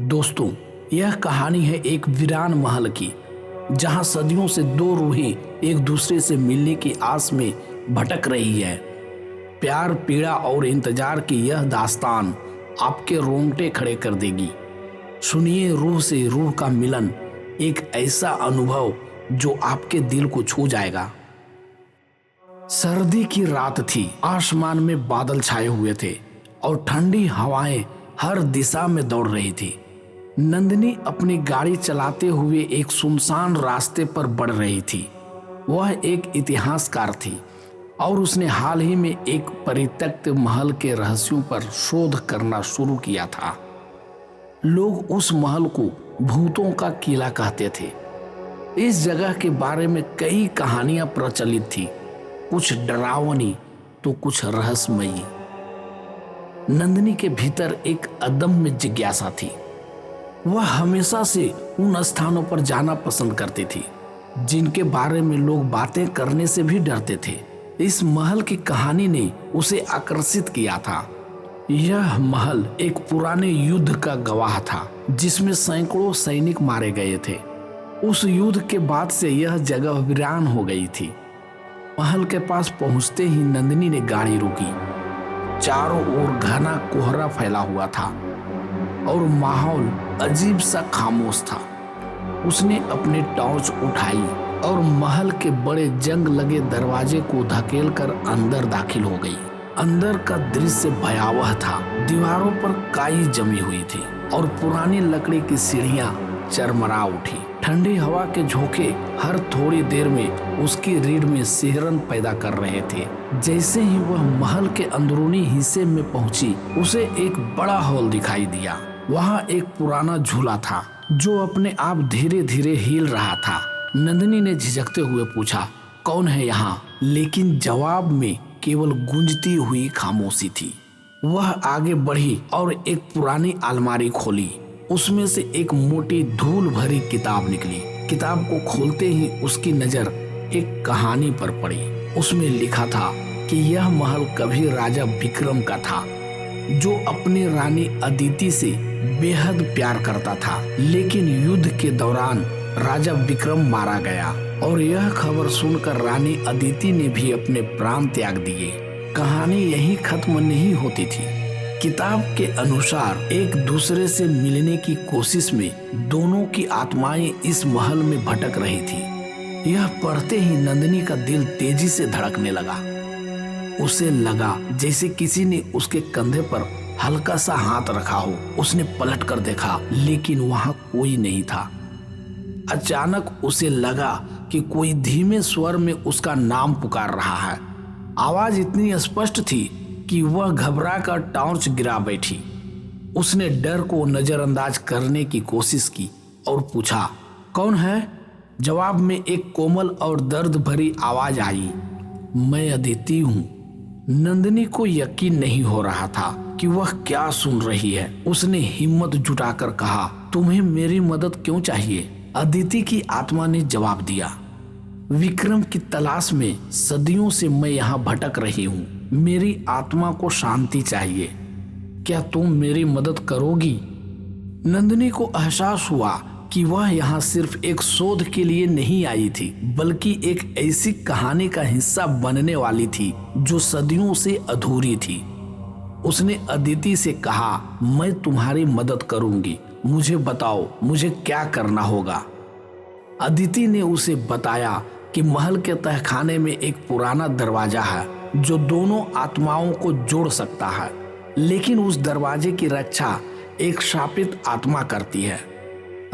दोस्तों, यह कहानी है एक वीरान महल की, जहां सदियों से दो रूहें एक दूसरे से मिलने की आस में भटक रही है। प्यार, पीड़ा और इंतजार की यह दास्तान आपके रोंगटे खड़े कर देगी। सुनिए रूह से रूह का मिलन, एक ऐसा अनुभव जो आपके दिल को छू जाएगा। सर्दी की रात थी, आसमान में बादल छाए हुए थे और ठंडी हवाएं हर दिशा में दौड़ रही थी। नंदिनी अपनी गाड़ी चलाते हुए एक सुनसान रास्ते पर बढ़ रही थी। वह एक इतिहासकार थी और उसने हाल ही में एक परित्यक्त महल के रहस्यों पर शोध करना शुरू किया था। लोग उस महल को भूतों का किला कहते थे। इस जगह के बारे में कई कहानियां प्रचलित थी, कुछ डरावनी तो कुछ रहस्यमयी। नंदिनी के भीतर एक अदम्य जिज्ञासा थी। वह हमेशा से उन स्थानों पर जाना पसंद करती थी जिनके बारे में लोग बातें करने से भी डरते थे। इस महल की कहानी ने उसे आकर्षित किया था। यह महल एक पुराने युद्ध का गवाह था जिसमें सैकड़ों सैनिक मारे गए थे। उस युद्ध के बाद से यह जगह वीरान हो गई थी। महल के पास पहुंचते ही नंदिनी ने गाड़ी रोकी। चारों ओर घना कोहरा फैला हुआ था और माहौल अजीब सा खामोश था। उसने अपनी टॉर्च उठाई और महल के बड़े जंग लगे दरवाजे को धकेलकर अंदर दाखिल हो गई। अंदर का दृश्य भयावह था। दीवारों पर काई जमी हुई थी और पुरानी लकड़ी की सीढ़ियां चरमरा उठी। ठंडी हवा के झोंके हर थोड़ी देर में उसकी रीढ़ में सिहरन पैदा कर रहे थे। जैसे ही वह महल के अंदरूनी हिस्से में पहुंची, उसे एक बड़ा हॉल दिखाई दिया। वहां एक पुराना झूला था जो अपने आप धीरे धीरे हिल रहा था। नंदिनी ने झिझकते हुए पूछा, कौन है यहाँ? लेकिन जवाब में केवल गूंजती हुई खामोशी थी। वह आगे बढ़ी और एक पुरानी अलमारी खोली। उसमें से एक मोटी धूल भरी किताब निकली। किताब को खोलते ही उसकी नजर एक कहानी पर पड़ी। उसमें लिखा था कि यह महल कभी राजा विक्रम का था, जो अपनी रानी अदिति से बेहद प्यार करता था। लेकिन युद्ध के दौरान राजा विक्रम मारा गया और यह खबर सुनकर रानी अदिति ने भी अपने प्राण त्याग दिए। कहानी यहीं खत्म नहीं होती थी। किताब के अनुसार एक दूसरे से मिलने की कोशिश में दोनों की आत्माएं इस महल में भटक रही थी। यह पढ़ते ही नंदिनी का दिल तेजी से धड़कने लगा। उसे लगा जैसे किसी ने उसके कंधे पर हल्का सा हाथ रखा हो। उसने पलट कर देखा, लेकिन वहां कोई नहीं था। अचानक उसे लगा कि कोई धीमे स्वर में उसका नाम पुकार रहा है। आवाज इतनी स्पष्ट थी कि वह घबरा कर टॉर्च गिरा बैठी। उसने डर को नजरअंदाज करने की कोशिश की और पूछा, कौन है? जवाब में एक कोमल और दर्द भरी आवाज आई, मैं अदिति हूँ। नंदिनी को यकीन नहीं हो रहा था कि वह क्या सुन रही है। उसने हिम्मत जुटाकर कहा, तुम्हें मेरी मदद क्यों चाहिए? अदिति की आत्मा ने जवाब दिया, विक्रम की तलाश में सदियों से मैं यहाँ भटक रही हूँ। मेरी आत्मा को शांति चाहिए। क्या तुम मेरी मदद करोगी? नंदिनी को एहसास हुआ कि वह यहाँ सिर्फ एक शोध के लिए नहीं आई थी, बल्कि एक ऐसी कहानी का हिस्सा बनने वाली थी जो सदियों से अधूरी थी। उसने अदिति से कहा, मैं तुम्हारी मदद करूंगी। मुझे बताओ, मुझे क्या करना होगा? अदिति ने उसे बताया कि महल के तहखाने में एक पुराना दरवाजा है जो दोनों आत्माओं को जोड़ सकता है, लेकिन उस दरवाजे की रक्षा एक शापित आत्मा करती है।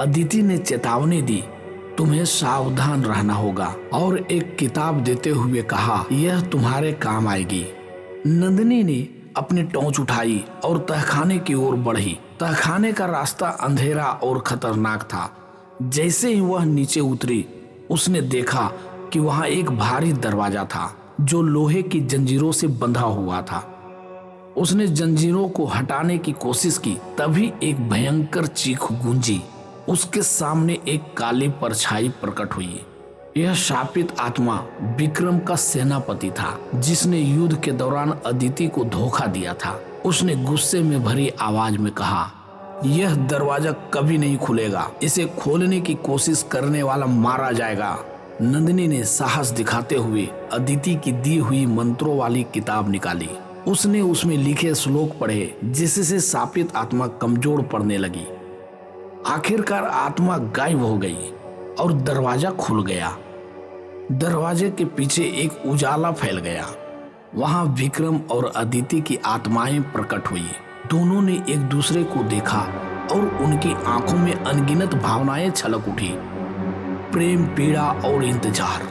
अदिति ने चेतावनी दी, तुम्हें सावधान रहना होगा, और एक किताब देते हुए कहा, यह तुम्हारे काम आएगी। नंदिनी ने अपनी टॉर्च उठाई और तहखाने की ओर बढ़ी। तहखाने का रास्ता अंधेरा और खतरनाक था। जैसे ही वह नीचे उतरी, उसने देखा कि वहां एक भारी दरवाजा था जो लोहे की जंजीरों से बंधा हुआ था। उसने जंजीरों को हटाने की कोशिश की, तभी एक भयंकर चीख गूंजी। उसके सामने एक काली परछाई प्रकट हुई। यह शापित आत्मा विक्रम का सेनापति था, जिसने युद्ध के दौरान अदिति को धोखा दिया था। उसने गुस्से में भरी आवाज में कहा, यह दरवाजा कभी नहीं खुलेगा, इसे खोलने की कोशिश करने वाला मारा जाएगा। नंदिनी ने साहस दिखाते हुए अदिति की दी हुई मंत्रों वाली किताब निकाली। उसने उसमें लिखे श्लोक पढ़े, जिससे शापित आत्मा कमजोर पड़ने लगी। आखिरकार आत्मा गायब हो गई और दरवाजा खुल गया। दरवाजे के पीछे एक उजाला फैल गया। वहां विक्रम और अदिति की आत्माएं प्रकट हुई। दोनों ने एक दूसरे को देखा और उनकी आंखों में अनगिनत भावनाएं छलक उठी, प्रेम, पीड़ा और इंतजार।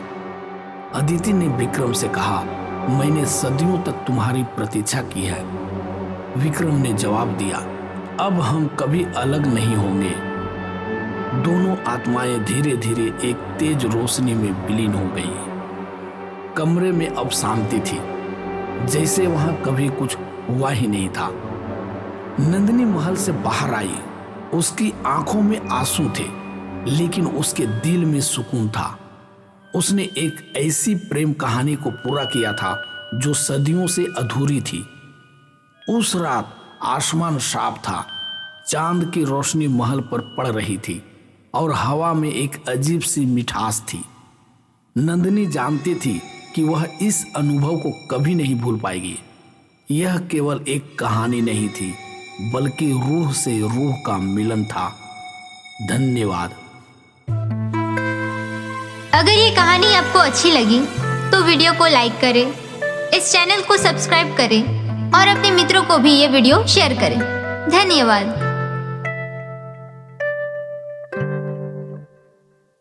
अदिति ने विक्रम से कहा, मैंने सदियों तक तुम्हारी प्रतीक्षा की है। विक्रम ने जवाब दिया, अब हम कभी अलग नहीं होंगे। दोनों आत्माएं धीरे धीरे एक तेज रोशनी में विलीन हो गई। कमरे में अब शांति थी, जैसे वहां कभी कुछ हुआ ही नहीं था। नंदिनी महल से बाहर आई। उसकी आंखों में आंसू थे, लेकिन उसके दिल में सुकून था। उसने एक ऐसी प्रेम कहानी को पूरा किया था जो सदियों से अधूरी थी। उस रात आसमान साफ था, चांद की रोशनी महल पर पड़ रही थी और हवा में एक अजीब सी मिठास थी। नंदिनी जानती थी कि वह इस अनुभव को कभी नहीं भूल पाएगी। यह केवल एक कहानी नहीं थी, बल्कि रूह से रूह का मिलन था। धन्यवाद। अगर ये कहानी आपको अच्छी लगी तो वीडियो को लाइक करें, इस चैनल को सब्सक्राइब करें और अपने मित्रों को भी ये वीडियो शेयर करें। धन्यवाद।